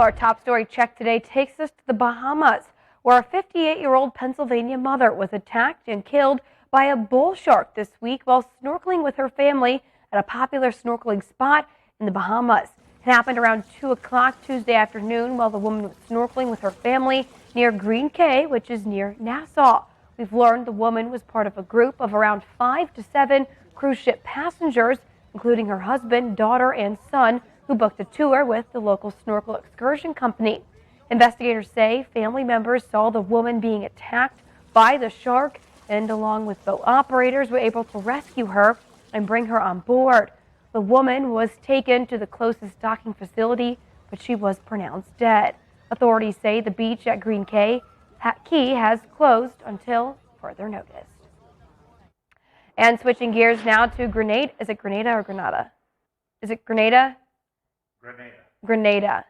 Our top story check today takes us to the Bahamas, where a 58-year-old Pennsylvania mother was attacked and killed by a bull shark this week while snorkeling with her family at a popular snorkeling spot in the Bahamas. It happened around 2 o'clock Tuesday afternoon while the woman was snorkeling with her family near Green Cay, which is near Nassau. We've learned the woman was part of a group of around 5 to 7 cruise ship passengers, including her husband, daughter, and son, who booked a tour with the local snorkel excursion company. Investigators say family members saw the woman being attacked by the shark and, along with boat operators, were able to rescue her and bring her on board. The woman was taken to the closest docking facility, but she was pronounced dead. Authorities say the beach at Green Cay has closed until further notice. And switching gears now to Grenada. Is it Grenada or Grenada? Is it Grenada? Grenada.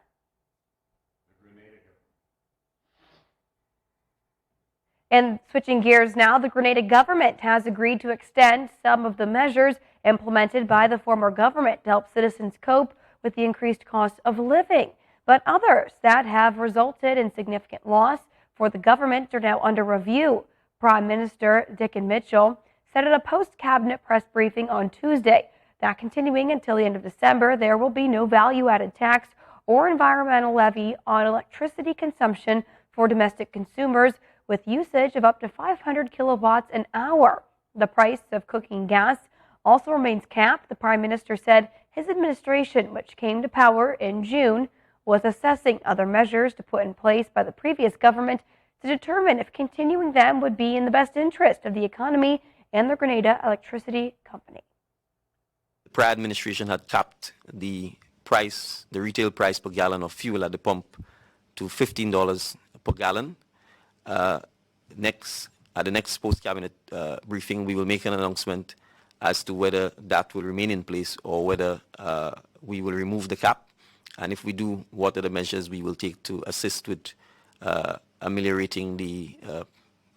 And switching gears now, the Grenada government has agreed to extend some of the measures implemented by the former government to help citizens cope with the increased cost of living. But others that have resulted in significant loss for the government are now under review. Prime Minister Dick Mitchell said at a post-cabinet press briefing on Tuesday that continuing until the end of December, there will be no value-added tax or environmental levy on electricity consumption for domestic consumers with usage of up to 500 kilowatts an hour. The price of cooking gas also remains capped. The Prime Minister said his administration, which came to power in June, was assessing other measures to put in place by the previous government to determine if continuing them would be in the best interest of the economy and the Grenada Electricity Company. The prior administration had capped the retail price per gallon of fuel at the pump to $15 per gallon. At the next post-cabinet briefing, we will make an announcement as to whether that will remain in place or whether we will remove the cap. And if we do, what are the measures we will take to assist with ameliorating the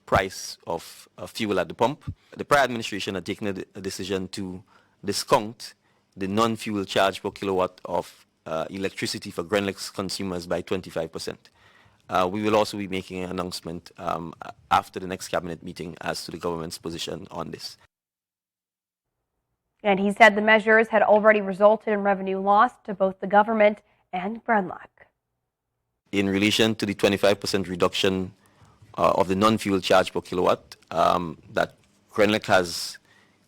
price of fuel at the pump. The prior administration had taken a decision to discount the non-fuel charge per kilowatt of electricity for Grenada's consumers by 25%. We will also be making an announcement after the next cabinet meeting as to the government's position on this. And he said the measures had already resulted in revenue loss to both the government and Grenlock. In relation to the 25% reduction of the non-fuel charge per kilowatt, that Grenlock has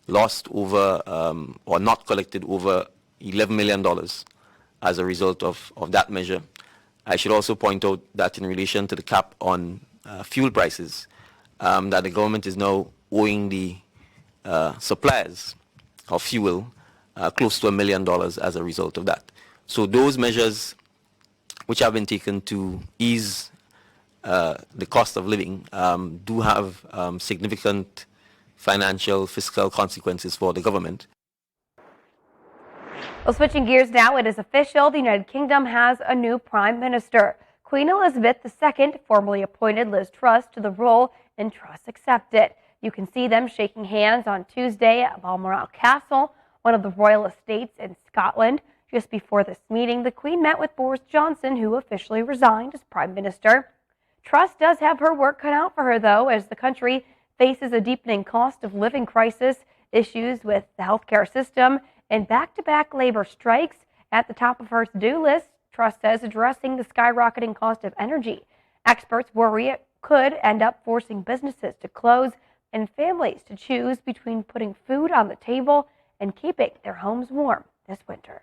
lost over or not collected over $11 million as a result of that measure. I should also point out that in relation to the cap on fuel prices, that the government is now owing the suppliers of fuel close to $1 million as a result of that. So those measures which have been taken to ease the cost of living do have significant financial, fiscal consequences for the government. Well, switching gears now, it is official. The United Kingdom has a new prime minister. Queen Elizabeth II formally appointed Liz Truss to the role, and Truss accepted. You can see them shaking hands on Tuesday at Balmoral Castle, one of the royal estates in Scotland. Just before this meeting, the Queen met with Boris Johnson, who officially resigned as prime minister. Truss does have her work cut out for her, though, as the country faces a deepening cost of living crisis, issues with the healthcare system, and back-to-back labor strikes. At the top of her to-do list, Truss says addressing the skyrocketing cost of energy. Experts worry it could end up forcing businesses to close and families to choose between putting food on the table and keeping their homes warm this winter.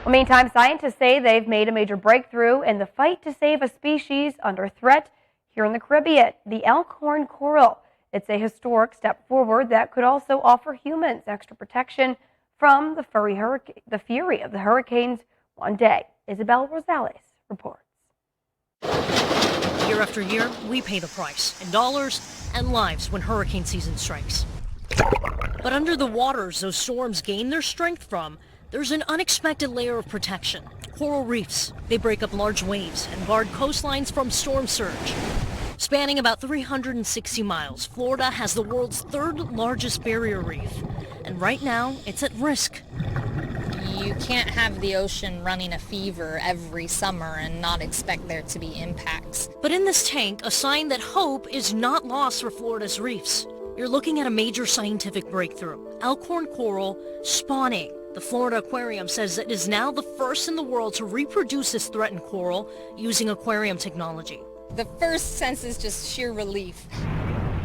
Well, meantime, scientists say they've made a major breakthrough in the fight to save a species under threat here in the Caribbean, the elkhorn coral. It's a historic step forward that could also offer humans extra protection from the fury of the hurricanes one day. Isabel Rosales reports. Year after year, we pay the price in dollars and lives when hurricane season strikes. But under the waters those storms gain their strength from, there's an unexpected layer of protection. Coral reefs. They break up large waves and guard coastlines from storm surge. Spanning about 360 miles, Florida has the world's third largest barrier reef. And right now, it's at risk. You can't have the ocean running a fever every summer and not expect there to be impacts. But in this tank, a sign that hope is not lost for Florida's reefs. You're looking at a major scientific breakthrough. Elkhorn coral spawning. The Florida Aquarium says it is now the first in the world to reproduce this threatened coral using aquarium technology. The first sense is just sheer relief.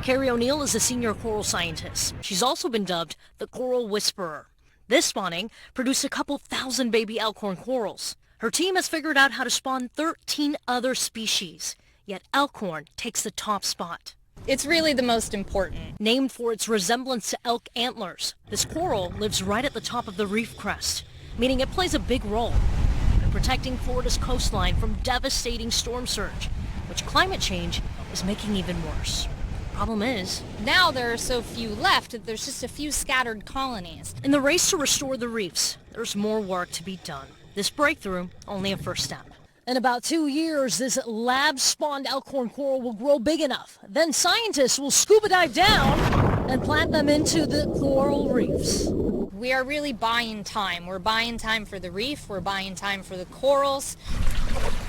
Carrie O'Neill is a senior coral scientist. She's also been dubbed the Coral Whisperer. This spawning produced a couple thousand baby Elkhorn corals. Her team has figured out how to spawn 13 other species, yet Elkhorn takes the top spot. It's really the most important. Named for its resemblance to elk antlers, this coral lives right at the top of the reef crest, meaning it plays a big role in protecting Florida's coastline from devastating storm surge, which climate change is making even worse. Problem is, Now there are so few left that there's just a few scattered colonies. in the race to restore the reefs, there's more work to be done. This breakthrough, only a first step. In about 2 years, this lab-spawned Elkhorn coral will grow big enough. Then scientists will scuba dive down and plant them into the coral reefs. We are really buying time. We're buying time for the reef. We're buying time for the corals.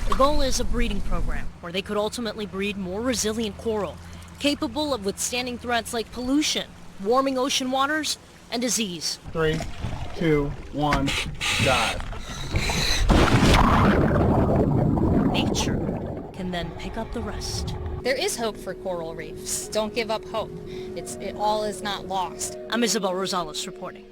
The goal is a breeding program where they could ultimately breed more resilient coral, capable of withstanding threats like pollution, warming ocean waters, and disease. 3, 2, 1, dive. Nature can then pick up the rest. There is hope for coral reefs. Don't give up hope. It all is not lost. I'm Isabel Rosales reporting.